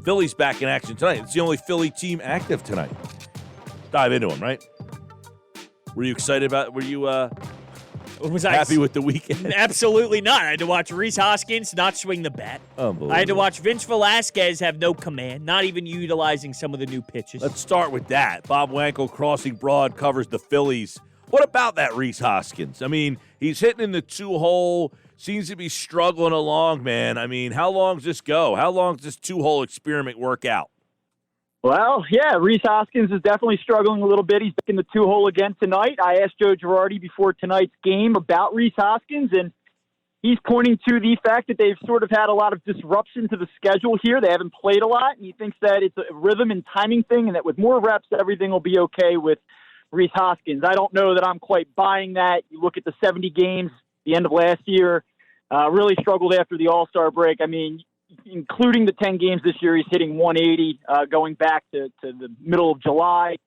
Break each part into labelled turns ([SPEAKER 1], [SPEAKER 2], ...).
[SPEAKER 1] Phillies back in action tonight. It's the only Philly team active tonight. Dive into them, right? Were you excited about? Were you happy with the weekend?
[SPEAKER 2] Absolutely not. I had to watch Rhys Hoskins not swing the bat.
[SPEAKER 1] Unbelievable.
[SPEAKER 2] I had to watch Vince Velasquez have no command, not even utilizing some of the new pitches.
[SPEAKER 1] Let's start with that. Bob Wankel crossing broad covers the Phillies. What about that Rhys Hoskins? I mean, he's hitting in the 2-hole, seems to be struggling along, man. I mean, how long does this go? How long does this 2-hole experiment work out?
[SPEAKER 3] Well, yeah, Rhys Hoskins is definitely struggling a little bit. He's back in the 2-hole again tonight. I asked Joe Girardi before tonight's game about Rhys Hoskins, and he's pointing to the fact that they've sort of had a lot of disruption to the schedule here. They haven't played a lot, and he thinks that it's a rhythm and timing thing, and that with more reps, everything will be okay with Rhys Hoskins. I don't know that I'm quite buying that. You look at the 70 games, the end of last year, really struggled after the All-Star break. I mean, including the 10 games this year, he's hitting 180 going back to the middle of July.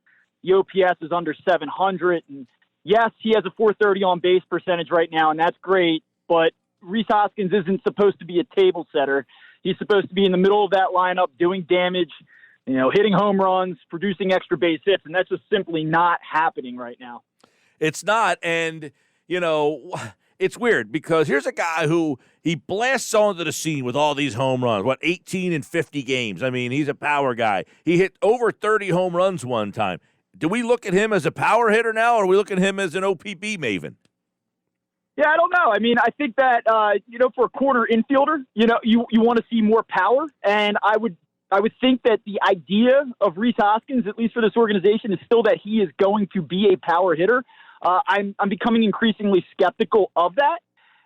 [SPEAKER 3] The OPS is under 700. And yes, he has a 430 on base percentage right now, and that's great. But Rhys Hoskins isn't supposed to be a table setter. He's supposed to be in the middle of that lineup doing damage, hitting home runs, producing extra base hits, and that's just simply not happening right now.
[SPEAKER 1] It's not, and, it's weird because here's a guy who he blasts onto the scene with all these home runs, 18 in 50 games. I mean, he's a power guy. He hit over 30 home runs one time. Do we look at him as a power hitter now, or are we looking at him as an OPB maven?
[SPEAKER 3] Yeah, I don't know. I mean, I think that, for a corner infielder, you want to see more power, and I would think that the idea of Rhys Hoskins, at least for this organization, is still that he is going to be a power hitter. I'm becoming increasingly skeptical of that.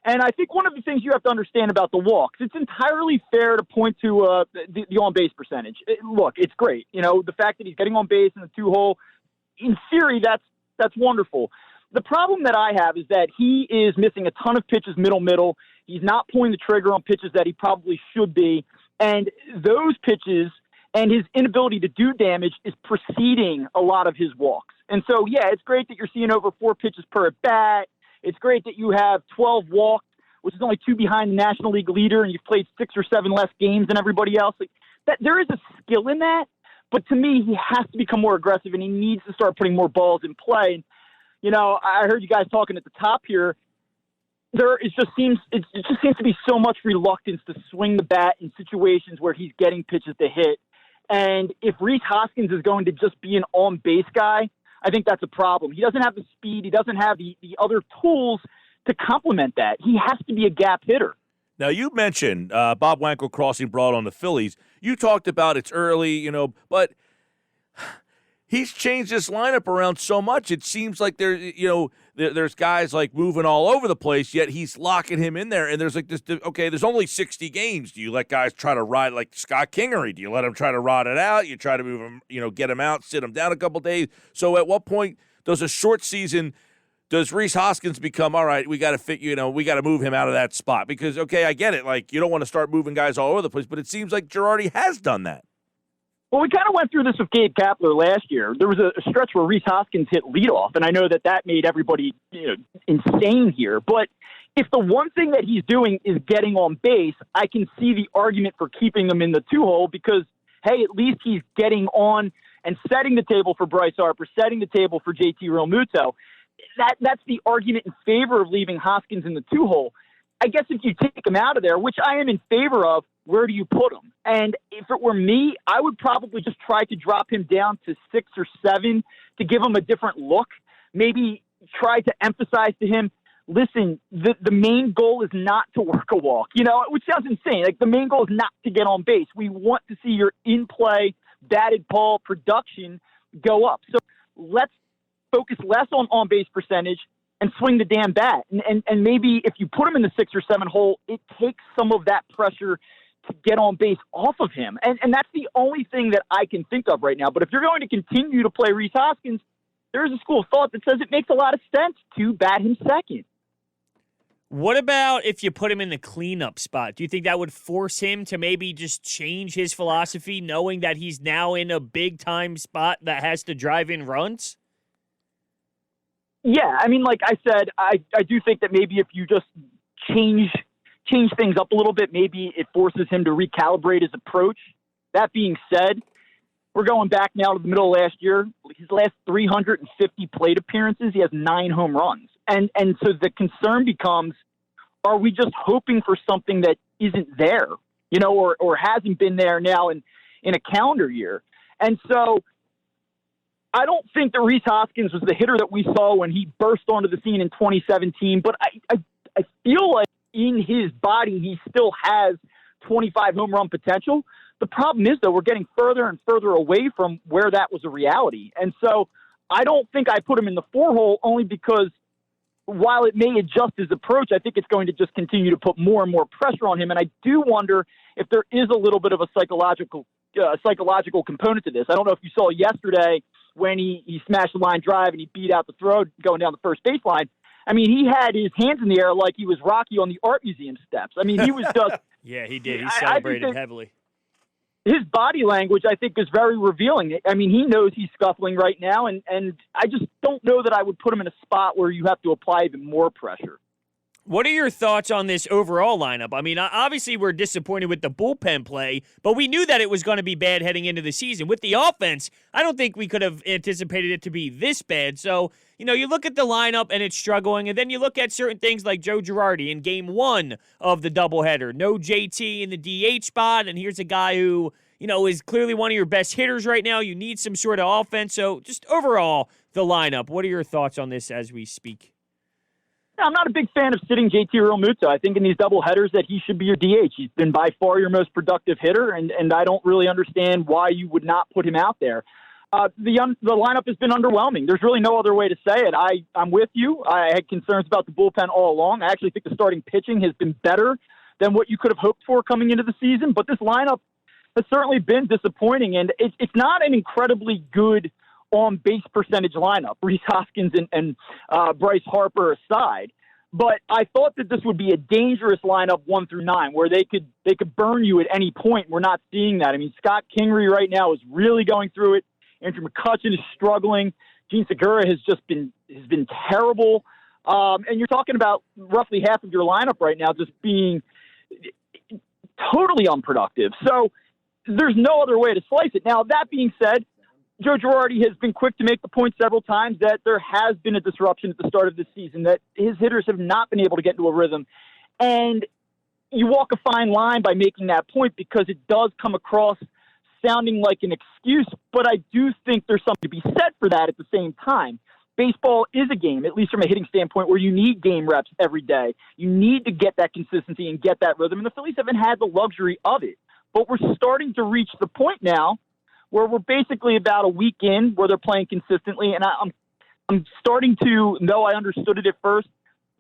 [SPEAKER 3] And I think one of the things you have to understand about the walks, it's entirely fair to point to the on-base percentage. Look, it's great. The fact that he's getting on base in the 2-hole, in theory, that's wonderful. The problem that I have is that he is missing a ton of pitches middle. He's not pulling the trigger on pitches that he probably should be. And those pitches and his inability to do damage is preceding a lot of his walks. And so, yeah, it's great that you're seeing over 4 pitches per at-bat. It's great that you have 12 walks, which is only 2 behind the National League leader, and you've played 6 or 7 less games than everybody else. That there is a skill in that, but to me, he has to become more aggressive, and he needs to start putting more balls in play. And, I heard you guys talking at the top here. It just seems to be so much reluctance to swing the bat in situations where he's getting pitches to hit. And if Rhys Hoskins is going to just be an on-base guy, I think that's a problem. He doesn't have the speed. He doesn't have the other tools to complement that. He has to be a gap hitter.
[SPEAKER 1] Now, you mentioned Bob Wankel crossing broad on the Phillies. You talked about it's early, but he's changed this lineup around so much. It seems like there's guys like moving all over the place, yet he's locking him in there. And there's like this, okay, there's only 60 games. Do you let guys try to ride like Scott Kingery? Do you let him try to ride it out? You try to move him, get him out, sit him down a couple days. So at what point does a short season, does Rhys Hoskins become, all right, we got to fit, we got to move him out of that spot? Because, okay, I get it. Like, you don't want to start moving guys all over the place, but it seems like Girardi has done that.
[SPEAKER 3] Well, we kind of went through this with Gabe Kapler last year. There was a stretch where Rhys Hoskins hit leadoff, and I know that made everybody insane here. But if the one thing that he's doing is getting on base, I can see the argument for keeping him in the 2-hole because, hey, at least he's getting on and setting the table for Bryce Harper, setting the table for JT Realmuto. That's the argument in favor of leaving Hoskins in the 2-hole. I guess if you take him out of there, which I am in favor of, where do you put him? And if it were me, I would probably just try to drop him down to 6 or 7 to give him a different look. Maybe try to emphasize to him, listen, the main goal is not to work a walk, which sounds insane. Like the main goal is not to get on base. We want to see your in-play, batted ball production go up. So let's focus less on base percentage and swing the damn bat. And maybe if you put him in the 6 or 7 hole, it takes some of that pressure to get on base off of him. And that's the only thing that I can think of right now. But if you're going to continue to play Rhys Hoskins, there is a school of thought that says it makes a lot of sense to bat him second.
[SPEAKER 2] What about if you put him in the cleanup spot? Do you think that would force him to maybe just change his philosophy, knowing that he's now in a big-time spot that has to drive in runs?
[SPEAKER 3] Yeah, I mean, like I said, I do think that maybe if you just change things up a little bit, maybe it forces him to recalibrate his approach. That being said, we're going back now to the middle of last year. His last 350 plate appearances, he has 9 home runs. And so the concern becomes, are we just hoping for something that isn't there, or hasn't been there now in a calendar year? And so I don't think that Rhys Hoskins was the hitter that we saw when he burst onto the scene in 2017, but I feel like in his body he still has 25 home run potential. The problem is, though, we're getting further and further away from where that was a reality. And so I don't think I put him in the 4-hole, only because while it may adjust his approach, I think it's going to just continue to put more and more pressure on him. And I do wonder if there is a little bit of a psychological component to this. I don't know if you saw yesterday when he smashed the line drive and he beat out the throw going down the first baseline. I mean, he had his hands in the air like he was Rocky on the art museum steps. I mean, he was just...
[SPEAKER 2] Yeah, he did. He celebrated heavily.
[SPEAKER 3] His body language, I think, is very revealing. I mean, he knows he's scuffling right now, and I just don't know that I would put him in a spot where you have to apply even more pressure.
[SPEAKER 2] What are your thoughts on this overall lineup? I mean, obviously we're disappointed with the bullpen play, but we knew that it was going to be bad heading into the season. With the offense, I don't think we could have anticipated it to be this bad. So, you look at the lineup and it's struggling, and then you look at certain things like Joe Girardi in Game 1 of the doubleheader. No JT in the DH spot, and here's a guy who, is clearly one of your best hitters right now. You need some sort of offense. So just overall, the lineup, what are your thoughts on this as we speak?
[SPEAKER 3] I'm not a big fan of sitting JT Realmuto. I think in these double headers that he should be your DH. He's been by far your most productive hitter, and I don't really understand why you would not put him out there. The lineup has been underwhelming. There's really no other way to say it. I'm with you. I had concerns about the bullpen all along. I actually think the starting pitching has been better than what you could have hoped for coming into the season, but this lineup has certainly been disappointing, and it's not an incredibly good on-base percentage lineup, Rhys Hoskins and Bryce Harper aside. But I thought that this would be a dangerous lineup 1 through 9, where they could burn you at any point. We're not seeing that. I mean, Scott Kingery right now is really going through it. Andrew McCutchen is struggling. Gene Segura has been terrible. And you're talking about roughly half of your lineup right now just being totally unproductive. So there's no other way to slice it. Now, that being said, Joe Girardi has been quick to make the point several times that there has been a disruption at the start of this season, that his hitters have not been able to get into a rhythm. And you walk a fine line by making that point, because it does come across sounding like an excuse, but I do think there's something to be said for that at the same time. Baseball is a game, at least from a hitting standpoint, where you need game reps every day. You need to get that consistency and get that rhythm, and the Phillies haven't had the luxury of it. But we're starting to reach the point now where we're basically about a week in where they're playing consistently, and I'm starting to, though I understood it at first,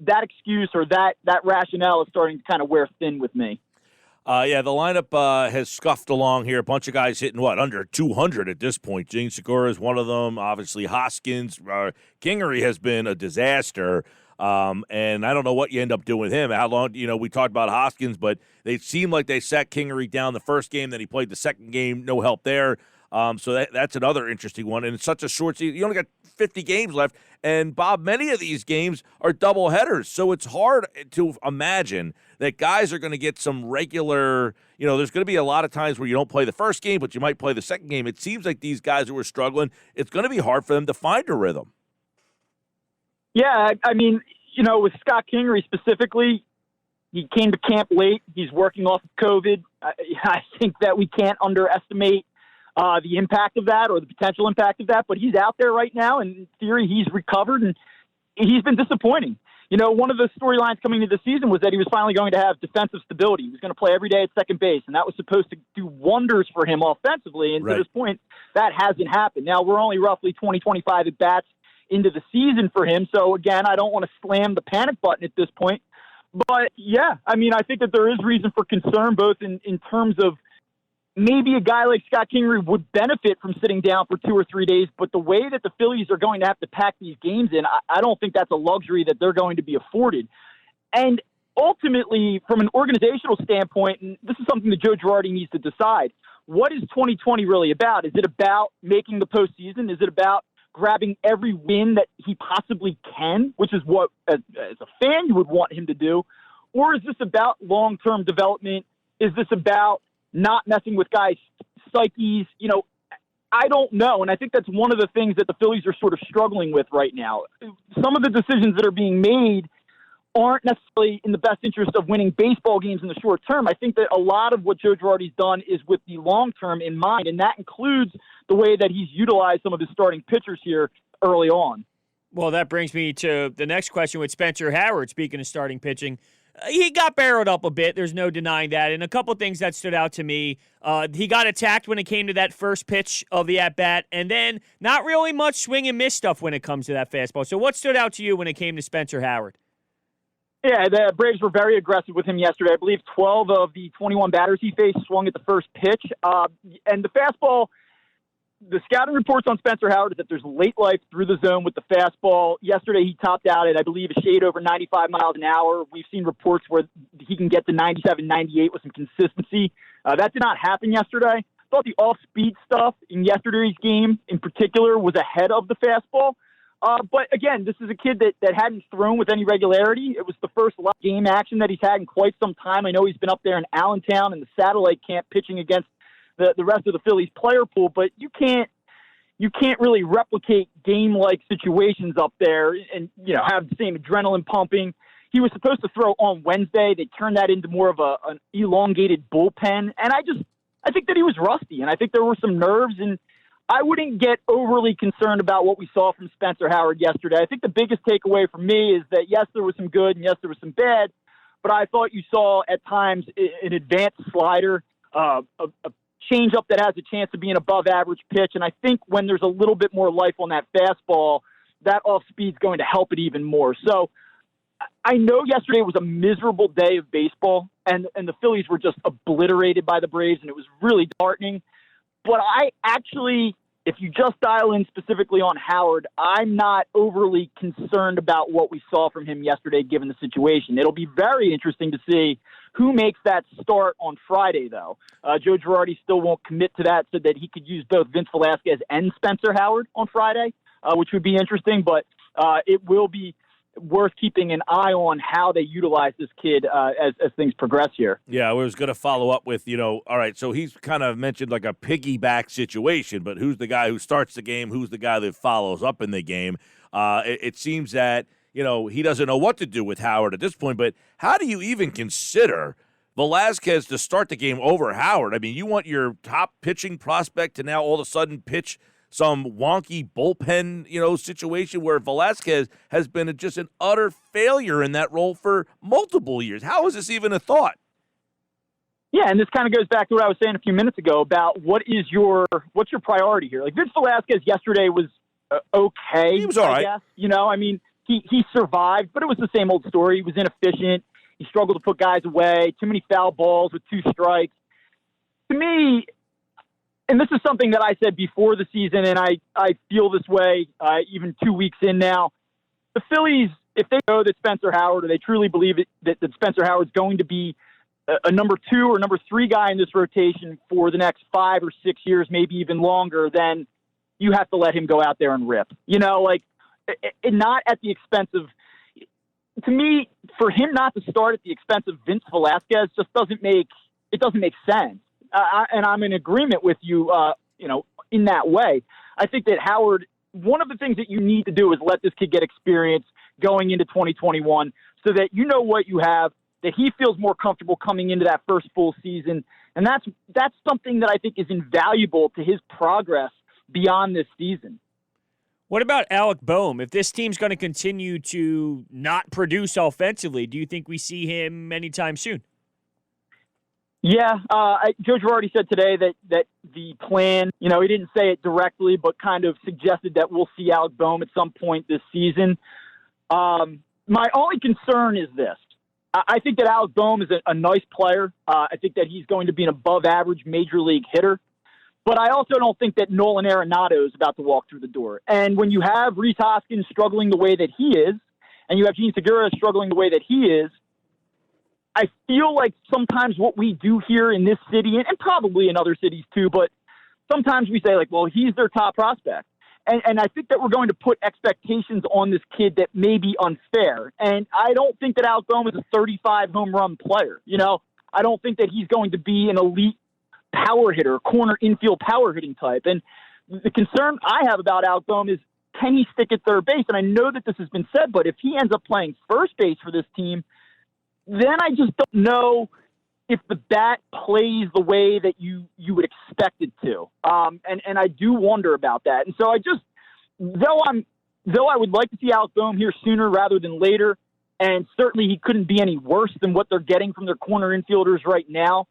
[SPEAKER 3] that excuse or that rationale is starting to kind of wear thin with me.
[SPEAKER 1] The lineup has scuffed along here. A bunch of guys hitting, under 200 at this point. Gene Segura is one of them. Obviously, Hoskins. Kingery has been a disaster. And I don't know what you end up doing with him. How long, we talked about Hoskins, but they seemed like they sat Kingery down the first game. Then he played the second game. No help there. So that's another interesting one. And it's such a short season. You only got 50 games left. And, Bob, many of these games are double headers. So it's hard to imagine that guys are going to get some regular, there's going to be a lot of times where you don't play the first game, but you might play the second game. It seems like these guys who are struggling, it's going to be hard for them to find a rhythm.
[SPEAKER 3] Yeah, I mean, with Scott Kingery specifically, he came to camp late. He's working off of COVID. I think that we can't underestimate the impact of that, or the potential impact of that, but he's out there right now, and in theory he's recovered, and he's been disappointing. One of the storylines coming into the season was that he was finally going to have defensive stability. He was going to play every day at second base, and that was supposed to do wonders for him offensively, and to this point, that hasn't happened. Now, we're only roughly 20-25 at-bats into the season for him, so again, I don't want to slam the panic button at this point, but yeah, I mean, I think that there is reason for concern, both in terms of maybe a guy like Scott Kingery would benefit from sitting down for 2 or 3 days, but the way that the Phillies are going to have to pack these games in, I don't think that's a luxury that they're going to be afforded. And ultimately, from an organizational standpoint, and this is something that Joe Girardi needs to decide, what is 2020 really about? Is it about making the postseason? Is it about grabbing every win that he possibly can, which is what, as a fan, you would want him to do? Or is this about long-term development? Is this about not messing with guys' psyches, I don't know. And I think that's one of the things that the Phillies are sort of struggling with right now. Some of the decisions that are being made aren't necessarily in the best interest of winning baseball games in the short term. I think that a lot of what Joe Girardi's done is with the long term in mind, and that includes the way that he's utilized some of his starting pitchers here early on.
[SPEAKER 2] Well, that brings me to the next question with Spencer Howard. Speaking of starting pitching, he got barreled up a bit. There's no denying that. And a couple things that stood out to me. He got attacked when it came to that first pitch of the at-bat, and then not really much swing and miss stuff when it comes to that fastball. So what stood out to you when it came to Spencer Howard?
[SPEAKER 3] Yeah, the Braves were very aggressive with him yesterday. I believe 12 of the 21 batters he faced swung at the first pitch. And the fastball, the scouting reports on Spencer Howard is that there's late life through the zone with the fastball. Yesterday he topped out at, I believe, a shade over 95 miles an hour. We've seen reports where he can get to 97, 98 with some consistency. That did not happen yesterday. I thought the off-speed stuff in yesterday's game in particular was ahead of the fastball. But again, this is a kid that hadn't thrown with any regularity. It was the first live game action that he's had in quite some time. I know he's been up there in Allentown in the satellite camp pitching against the rest of the Phillies player pool, but you can't really replicate game-like situations up there and have the same adrenaline pumping. He was supposed to throw on Wednesday. They turned that into more of an elongated bullpen, and I think that he was rusty, and I think there were some nerves, and I wouldn't get overly concerned about what we saw from Spencer Howard yesterday. I think the biggest takeaway for me is that, yes, there was some good and yes, there was some bad, but I thought you saw at times an advanced slider, a changeup that has a chance to be an above-average pitch, and I think when there's a little bit more life on that fastball, that off-speed is going to help it even more. So I know yesterday was a miserable day of baseball, and the Phillies were just obliterated by the Braves, and it was really disheartening. But I actually, if you just dial in specifically on Howard, I'm not overly concerned about what we saw from him yesterday, given the situation. It'll be very interesting to see who makes that start on Friday, though. Joe Girardi still won't commit to that, so that he could use both Vince Velasquez and Spencer Howard on Friday, which would be interesting. But it will be worth keeping an eye on how they utilize this kid as things progress here.
[SPEAKER 1] Yeah, I was going to follow up with, all right, so he's kind of mentioned like a piggyback situation, but who's the guy who starts the game? Who's the guy that follows up in the game? It seems that, he doesn't know what to do with Howard at this point, but how do you even consider Velasquez to start the game over Howard? I mean, you want your top pitching prospect to now all of a sudden pitch some wonky bullpen, situation where Velasquez has been just an utter failure in that role for multiple years. How is this even a thought?
[SPEAKER 3] Yeah, and this kind of goes back to what I was saying a few minutes ago about what's your priority here. Like Vince Velasquez yesterday was okay.
[SPEAKER 1] He was all right.
[SPEAKER 3] I guess. He survived, but it was the same old story. He was inefficient. He struggled to put guys away. Too many foul balls with 2 strikes. To me, and this is something that I said before the season, and I feel this way even 2 weeks in now. The Phillies, if they know that Spencer Howard, or they truly believe that Spencer Howard's going to be a number 2 or number 3 guy in this rotation for the next 5 or 6 years, maybe even longer, then you have to let him go out there and rip. And not at the expense of, to me, for him not to start at the expense of Vince Velasquez just doesn't make sense. And I'm in agreement with you, in that way. I think that Howard, one of the things that you need to do is let this kid get experience going into 2021 so that you know what you have, that he feels more comfortable coming into that first full season. And that's something that I think is invaluable to his progress beyond this season.
[SPEAKER 2] What about Alec Boehm? If this team's going to continue to not produce offensively, do you think we see him anytime soon?
[SPEAKER 3] Yeah, Joe Girardi said today that the plan, he didn't say it directly, but kind of suggested that we'll see Alec Boehm at some point this season. My only concern is this. I think that Alec Boehm is a nice player. I think that he's going to be an above-average major league hitter. But I also don't think that Nolan Arenado is about to walk through the door. And when you have Rhys Hoskins struggling the way that he is, and you have Gene Segura struggling the way that he is, I feel like sometimes what we do here in this city, and probably in other cities too, but sometimes we say, like, well, he's their top prospect. And I think that we're going to put expectations on this kid that may be unfair. And I don't think that Alec Boehm is a 35 home run player. I don't think that he's going to be an elite power hitter, corner infield power hitting type. And the concern I have about Alec Boehm is, can he stick at third base? And I know that this has been said, but if he ends up playing first base for this team, then I just don't know if the bat plays the way that you would expect it to. And I do wonder about that. And so though I would like to see Alec Boehm here sooner rather than later, and certainly he couldn't be any worse than what they're getting from their corner infielders right now,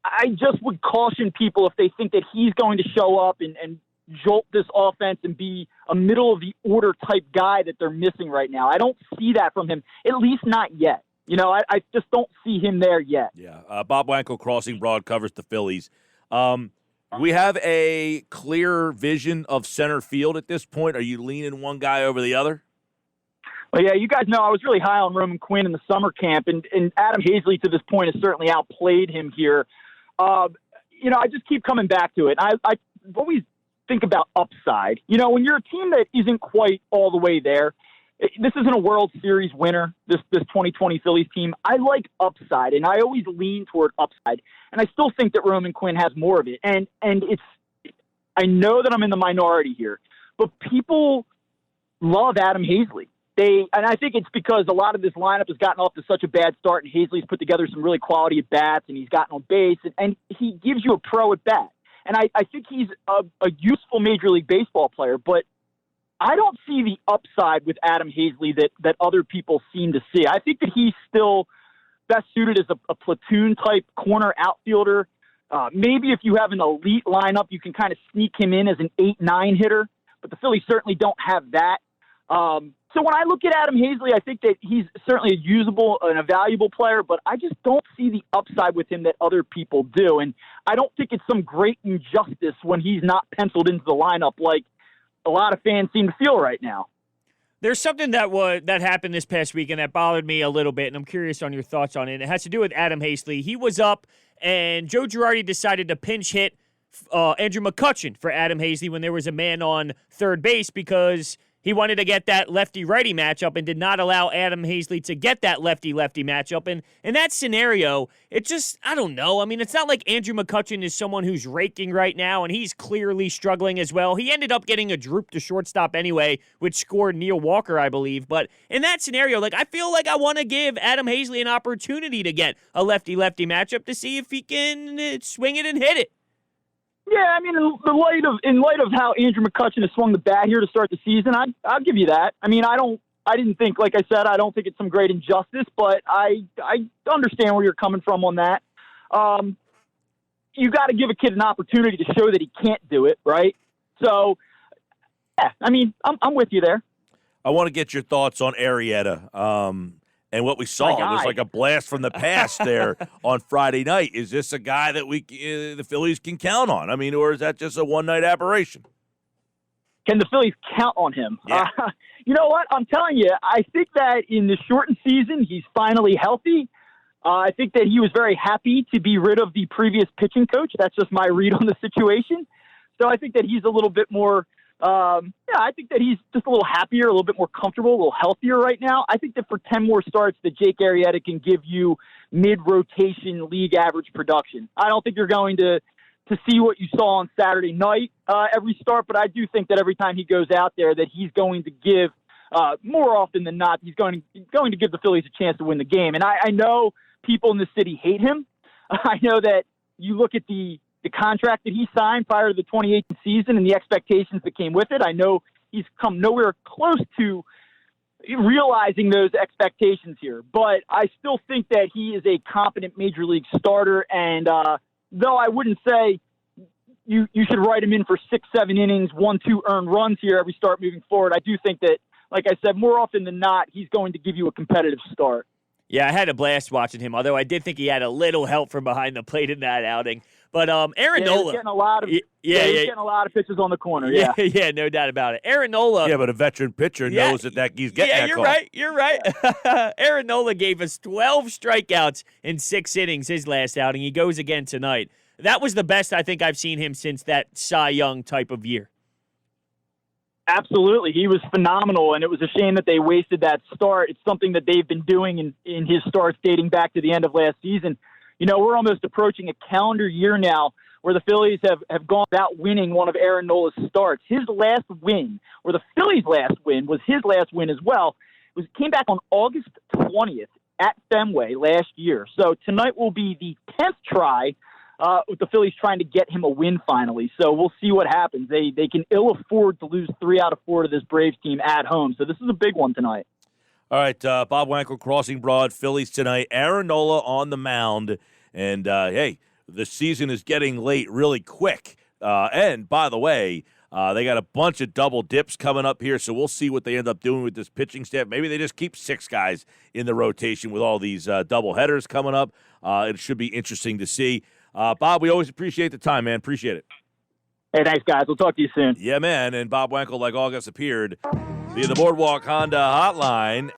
[SPEAKER 3] I just would caution people if they think that he's going to show up and jolt this offense and be a middle-of-the-order type guy that they're missing right now. I don't see that from him, at least not yet. I just don't see him there yet.
[SPEAKER 1] Yeah, Bob Wankel, Crossing Broad, covers the Phillies. We have a clear vision of center field at this point. Are you leaning one guy over the other?
[SPEAKER 3] Well, yeah, you guys know I was really high on Roman Quinn in the summer camp, and Adam Hazley to this point has certainly outplayed him here. I just keep coming back to it. I always think about upside. When you're a team that isn't quite all the way there, this isn't a World Series winner, this 2020 Phillies team. I like upside, and I always lean toward upside. And I still think that Roman Quinn has more of it. And I know that I'm in the minority here, but people love Adam Hazley. And I think it's because a lot of this lineup has gotten off to such a bad start, and Hazley's put together some really quality at bats, and he's gotten on base, and he gives you a pro at bat. And I think he's a useful Major League Baseball player, but I don't see the upside with Adam Hazley that other people seem to see. I think that he's still best suited as a platoon-type corner outfielder. Maybe if you have an elite lineup, you can kind of sneak him in as an 8-9 hitter, but the Phillies certainly don't have that. So when I look at Adam Hazley, I think that he's certainly a usable and a valuable player, but I just don't see the upside with him that other people do. And I don't think it's some great injustice when he's not penciled into the lineup like a lot of fans seem to feel right now.
[SPEAKER 2] There's something that happened this past weekend that bothered me a little bit, and I'm curious on your thoughts on it. It has to do with Adam Hazley. He was up, and Joe Girardi decided to pinch hit Andrew McCutchen for Adam Hazley when there was a man on third base because he wanted to get that lefty-righty matchup and did not allow Adam Hazley to get that lefty-lefty matchup. And in that scenario, it just, I don't know. I mean, it's not like Andrew McCutchen is someone who's raking right now, and he's clearly struggling as well. He ended up getting a droop to shortstop anyway, which scored Neil Walker, I believe. But in that scenario, I feel like I want to give Adam Hazley an opportunity to get a lefty-lefty matchup to see if he can swing it and hit it.
[SPEAKER 3] Yeah, I mean, in light of how Andrew McCutchen has swung the bat here to start the season, I'll give you that. I mean, I didn't think, like I said, I don't think it's some great injustice, but I understand where you're coming from on that. You got to give a kid an opportunity to show that he can't do it, right? So, yeah, I mean, I'm with you there.
[SPEAKER 1] I want to get your thoughts on Arrieta. And what we saw, it was like a blast from the past there on Friday night. Is this a guy that the Phillies can count on? I mean, or is that just a one-night aberration?
[SPEAKER 3] Can the Phillies count on him?
[SPEAKER 1] Yeah.
[SPEAKER 3] You know what? I'm telling you, I think that in the shortened season, he's finally healthy. I think that he was very happy to be rid of the previous pitching coach. That's just my read on the situation. So I think that he's a little bit more I think that he's just a little happier, a little bit more comfortable, a little healthier right now. I think that for 10 more starts that Jake Arrieta can give you mid-rotation league average production. I don't think you're going to see what you saw on Saturday night every start, but I do think that every time he goes out there that he's going to give, more often than not, he's going to give the Phillies a chance to win the game. And I know people in the city hate him. I know that you look at the contract that he signed prior to the 2018 season and the expectations that came with it. I know he's come nowhere close to realizing those expectations here, but I still think that he is a competent major league starter. And though I wouldn't say you should write him in for 6-7 innings, 1-2 earned runs here every start moving forward, I do think that, like I said, more often than not, he's going to give you a competitive start.
[SPEAKER 2] Yeah, I had a blast watching him, although I did think he had a little help from behind the plate in that outing. But Aaron Nola,
[SPEAKER 3] he's getting a lot of getting a lot of pitches on the corner.
[SPEAKER 2] Yeah, no doubt about it. Aaron Nola.
[SPEAKER 1] Yeah, but a veteran pitcher knows that he's getting that call.
[SPEAKER 2] You're right. Aaron Nola gave us 12 strikeouts in 6 innings his last outing. He goes again tonight. That was the best I think I've seen him since that Cy Young type of year.
[SPEAKER 3] Absolutely. He was phenomenal, and it was a shame that they wasted that start. It's something that they've been doing in his starts dating back to the end of last season. we're almost approaching a calendar year now where the Phillies have gone without winning one of Aaron Nola's starts. His last win, or the Phillies' last win, was his last win as well. Came back on August 20th at Fenway last year. So tonight will be the 10th try with the Phillies trying to get him a win finally. So we'll see what happens. They can ill afford to lose 3 out of 4 to this Braves team at home. So this is a big one tonight.
[SPEAKER 1] All right, Bob Wankel, Crossing Broad, Phillies tonight. Aaron Nola on the mound. And, hey, the season is getting late really quick. And, by the way, they got a bunch of double dips coming up here, so we'll see what they end up doing with this pitching staff. Maybe they just keep 6 guys in the rotation with all these double headers coming up. It should be interesting to see. Bob, we always appreciate the time, man. Appreciate it.
[SPEAKER 3] Hey, thanks, guys. We'll talk to you soon.
[SPEAKER 1] Yeah, man. And Bob Wankel, like August appeared via the Boardwalk Honda hotline.